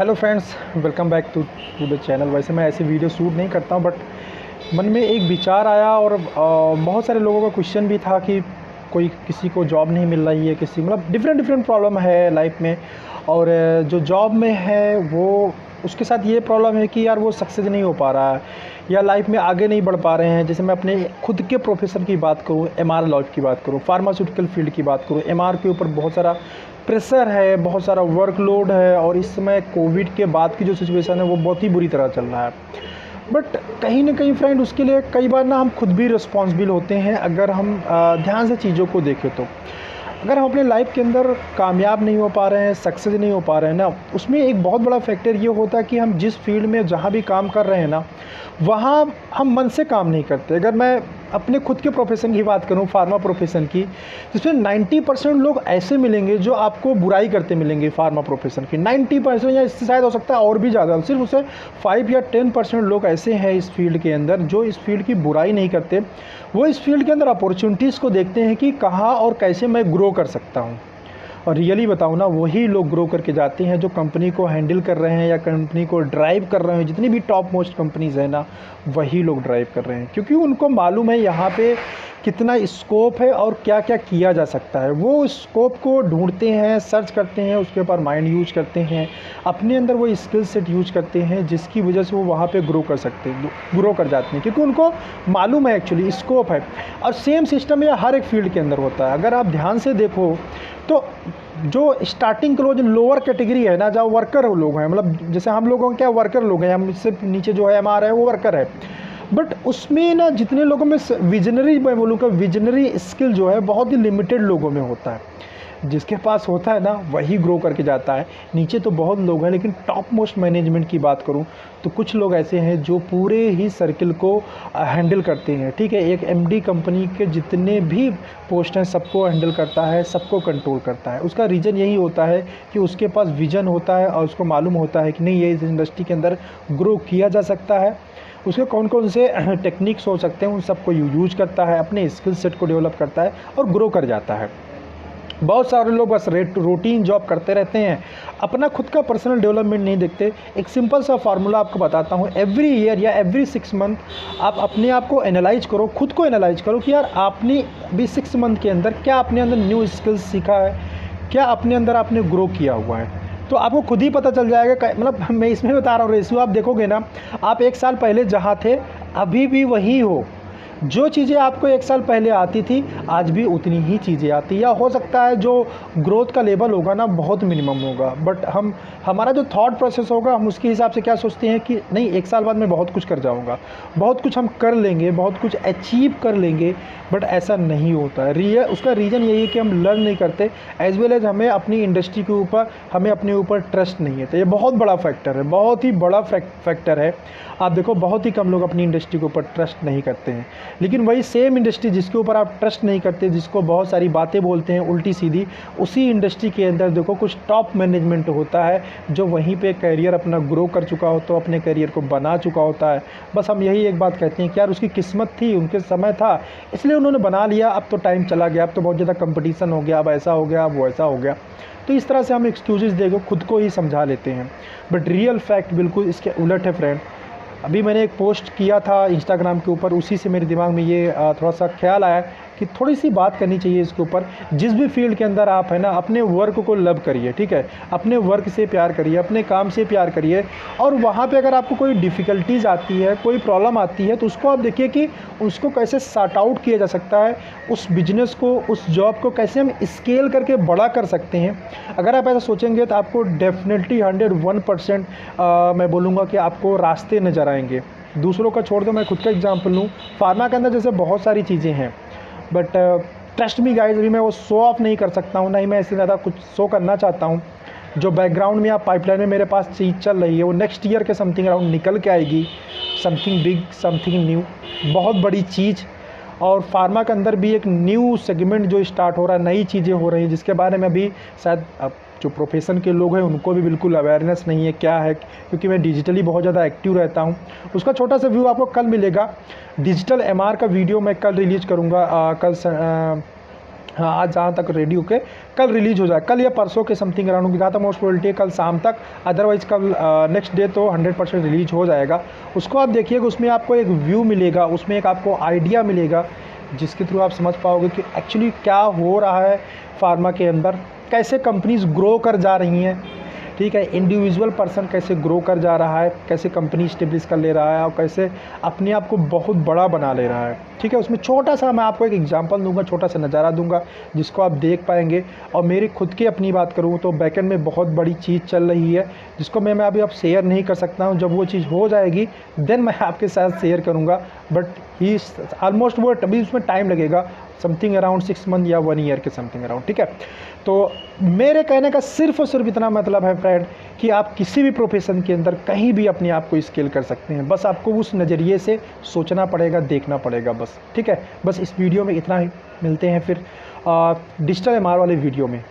Hello friends, welcome back to the channel. वैसे मैं ऐसे वीडियो शूट नहीं करता हूँ, बट मन में एक विचार आया और बहुत सारे लोगों का क्वेश्चन भी था कि कोई किसी को जॉब नहीं मिल रही है, किसी मतलब डिफरेंट प्रॉब्लम है लाइफ में। और जो जॉब में है वो उसके साथ ये प्रॉब्लम है कि यार वो सक्सेस नहीं हो पा रहा है या लाइफ में आगे नहीं बढ़ पा रहे हैं। जैसे मैं अपने खुद के प्रोफेशन की बात करूँ, एमआर लाइफ की बात करूँ, फार्मास्यूटिकल फील्ड की बात करूँ, एमआर के ऊपर बहुत सारा प्रेशर है, बहुत सारा वर्कलोड है और इस समय कोविड के बाद की जो सिचुएशन है वो बहुत ही बुरी तरह चल रहा है। बट कहीं ना कहीं फ्रेंड उसके लिए कई बार ना हम खुद भी रिस्पॉन्सिबल होते हैं। अगर हम ध्यान से चीज़ों को देखें तो अगर हम अपने लाइफ के अंदर कामयाब नहीं हो पा रहे हैं, सक्सेस नहीं हो पा रहे हैं ना, उसमें एक बहुत बड़ा फैक्टर ये होता है कि हम जिस फील्ड में जहाँ भी काम कर रहे हैं ना, वहाँ हम मन से काम नहीं करते। अगर मैं अपने खुद के प्रोफेशन की बात करूँ, फार्मा प्रोफेशन की, जिसमें 90% लोग ऐसे मिलेंगे जो आपको बुराई करते मिलेंगे। फार्मा प्रोफेशन की 90% या इससे शायद हो सकता है और भी ज़्यादा, सिर्फ उसे 5 या 10% लोग ऐसे हैं इस फील्ड के अंदर जो इस फील्ड की बुराई नहीं करते। वो इस फील्ड के अंदर अपॉर्चुनिटीज़ को देखते हैं कि कहाँ और कैसे मैं ग्रो कर सकता हूँ। और रियली बताऊँ ना, वही लोग ग्रो करके जाते हैं जो कंपनी को हैंडल कर रहे हैं या कंपनी को ड्राइव कर रहे हैं। जितनी भी टॉप मोस्ट कंपनीज़ हैं ना, वही लोग ड्राइव कर रहे हैं, क्योंकि उनको मालूम है यहाँ पे कितना स्कोप है और क्या क्या किया जा सकता है। वो स्कोप को ढूंढते हैं, सर्च करते हैं, उसके ऊपर माइंड यूज करते हैं, अपने अंदर वो स्किल सेट यूज करते हैं जिसकी वजह से वो वहाँ पे ग्रो कर सकते हैं, ग्रो कर जाते हैं, क्योंकि उनको मालूम है एक्चुअली स्कोप है। और सेम सिस्टम ये हर एक फील्ड के अंदर होता है। अगर आप ध्यान से देखो तो जो स्टार्टिंग के लोग, जो लोअर कैटेगरी है ना, जहाँ वर्कर लोग हैं, मतलब जैसे हम लोगों क्या वर्कर लोग हैं, हमसे नीचे जो है एमआर है वो वर्कर है। बट उसमें ना जितने लोगों में विजनरी, मैं बोलूँगा विजनरी स्किल जो है बहुत ही लिमिटेड लोगों में होता है। जिसके पास होता है ना वही ग्रो करके जाता है। नीचे तो बहुत लोग हैं, लेकिन टॉप मोस्ट मैनेजमेंट की बात करूं तो कुछ लोग ऐसे हैं जो पूरे ही सर्किल को हैंडल करते हैं। ठीक है, एक एमडी कंपनी के जितने भी पोस्ट हैं सबको हैंडल करता है, सबको कंट्रोल करता है। उसका रीज़न यही होता है कि उसके पास विजन होता है और उसको मालूम होता है कि नहीं, ये इस इंडस्ट्री के अंदर ग्रो किया जा सकता है। उसके कौन कौन से टेक्निक्स हो सकते हैं उन सबको यूज करता है, अपने स्किल सेट को डेवलप करता है और ग्रो कर जाता है। बहुत सारे लोग बस रूटीन जॉब करते रहते हैं, अपना खुद का पर्सनल डेवलपमेंट नहीं देखते। एक सिंपल सा फार्मूला आपको बताता हूँ। एवरी ईयर या एवरी 6 मंथ आप अपने आप को एनालाइज करो, खुद को एनालाइज करो कि यार आपने भी 6 मंथ के अंदर क्या अपने अंदर न्यू स्किल्स सीखा है, क्या अपने अंदर आपने ग्रो किया हुआ है। तो आपको खुद ही पता चल जाएगा। मतलब मैं इसमें बता रहा हूँ, रेशियो आप देखोगे ना, आप 1 साल पहले जहाँ थे अभी भी वही हो। जो चीज़ें आपको 1 साल पहले आती थी आज भी उतनी ही चीज़ें आती, या हो सकता है जो ग्रोथ का लेवल होगा ना बहुत मिनिमम होगा। बट हमारा जो थॉट प्रोसेस होगा, हम उसके हिसाब से क्या सोचते हैं कि नहीं, 1 साल बाद मैं बहुत कुछ कर जाऊंगा, बहुत कुछ हम कर लेंगे, बहुत कुछ अचीव कर लेंगे। बट ऐसा नहीं होता है। उसका रीज़न यही है कि हम लर्न नहीं करते, एज वेल एज हमें अपनी इंडस्ट्री के ऊपर, हमें अपने ऊपर ट्रस्ट नहीं है। तो ये बहुत बड़ा फैक्टर है, बहुत ही बड़ा फैक्टर है। आप देखो बहुत ही कम लोग अपनी इंडस्ट्री के ऊपर ट्रस्ट नहीं करते हैं, लेकिन वही सेम इंडस्ट्री जिसके ऊपर आप ट्रस्ट नहीं करते, जिसको बहुत सारी बातें बोलते हैं उल्टी सीधी, उसी इंडस्ट्री के अंदर देखो कुछ टॉप मैनेजमेंट होता है जो वहीं पे करियर अपना ग्रो कर चुका हो, तो अपने करियर को बना चुका होता है। बस हम यही एक बात कहते हैं कि यार उसकी किस्मत थी, उनके समय था, इसलिए उन्होंने बना लिया। अब तो टाइम चला गया, अब तो बहुत ज़्यादा कंपटीशन हो गया, अब ऐसा हो गया, अब वो ऐसा हो गया। तो इस तरह से हम एक्सक्यूजेस देकर खुद को ही समझा लेते हैं। बट रियल फैक्ट बिल्कुल इसके उलट है फ्रेंड। अभी मैंने एक पोस्ट किया था इंस्टाग्राम के ऊपर, उसी से मेरे दिमाग में ये थोड़ा सा ख्याल आया कि थोड़ी सी बात करनी चाहिए इसके ऊपर। जिस भी फील्ड के अंदर आप है ना, अपने वर्क को लव करिए। ठीक है, अपने वर्क से प्यार करिए, अपने काम से प्यार करिए। और वहाँ पे अगर आपको कोई डिफ़िकल्टीज़ आती है, कोई प्रॉब्लम आती है, तो उसको आप देखिए कि उसको कैसे सॉर्ट आउट किया जा सकता है, उस बिजनेस को, उस जॉब को कैसे हम स्केल करके बड़ा कर सकते हैं। अगर आप ऐसा सोचेंगे तो आपको डेफिनेटली 101% मैं बोलूँगा कि आपको रास्ते नज़र आएंगे। दूसरों का छोड़ दो, मैं खुद का एग्जांपल लूँ। फार्मा के अंदर जैसे बहुत सारी चीज़ें हैं, बट ट्रस्ट मी गाइस, अभी मैं वो शो ऑफ नहीं कर सकता हूँ, नहीं मैं इससे ज़्यादा कुछ शो करना चाहता हूँ। जो बैकग्राउंड में या पाइपलाइन में मेरे पास चीज़ चल रही है वो नेक्स्ट ईयर के समथिंग अराउंड निकल के आएगी। समथिंग बिग, समथिंग न्यू, बहुत बड़ी चीज़। और फार्मा के अंदर भी एक न्यू सेगमेंट जो स्टार्ट हो रहा है, नई चीज़ें हो रही हैं, जिसके बारे में अभी शायद अब जो प्रोफेशन के लोग हैं उनको भी बिल्कुल अवेयरनेस नहीं है क्या है, क्योंकि मैं डिजिटली बहुत ज़्यादा एक्टिव रहता हूँ। उसका छोटा सा व्यू आपको कल मिलेगा। डिजिटल एमआर का वीडियो मैं कल रिलीज़ करूँगा, कल हाँ, आज जहाँ तक रेडी होके कल रिलीज़ हो जाए, कल या परसों के समथिंग अराउंड होगी, जहाँ तक मोस्ट प्रोबेबिलिटी है कल शाम तक, अदरवाइज़ कल नेक्स्ट डे तो 100% रिलीज़ हो जाएगा। उसको आप देखिएगा, उसमें आपको एक व्यू मिलेगा, उसमें एक आपको आइडिया मिलेगा, जिसके थ्रू आप समझ पाओगे कि एक्चुअली क्या हो रहा है फार्मा के अंदर, कैसे कंपनीज़ ग्रो कर जा रही हैं, ठीक है, इंडिविजुअल पर्सन कैसे ग्रो कर जा रहा है, कैसे कंपनी स्टेब्लिश कर ले रहा है और कैसे अपने आप को बहुत बड़ा बना ले रहा है, ठीक है। उसमें छोटा सा मैं आपको एक एग्जांपल दूंगा, छोटा सा नज़ारा दूंगा जिसको आप देख पाएंगे। और मेरी खुद की अपनी बात करूँ तो बैकएंड में बहुत बड़ी चीज़ चल रही है, जिसको मैं अभी आप शेयर नहीं कर सकता हूँ। जब वो चीज़ हो जाएगी देन मैं आपके साथ शेयर करूँगा, बट ही ऑलमोस्ट वो अभी उसमें टाइम लगेगा, समथिंग अराउंड 6 मंथ या 1 ईयर के समथिंग अराउंड, ठीक है। तो मेरे कहने का सिर्फ और सिर्फ इतना मतलब है फ्रेंड कि आप किसी भी प्रोफेशन के अंदर कहीं भी अपने आप को स्केल कर सकते हैं, बस आपको उस नज़रिए से सोचना पड़ेगा, देखना पड़ेगा बस, ठीक है। बस इस वीडियो में इतना ही, मिलते हैं फिर डिजिटल एमआर वाले वीडियो में।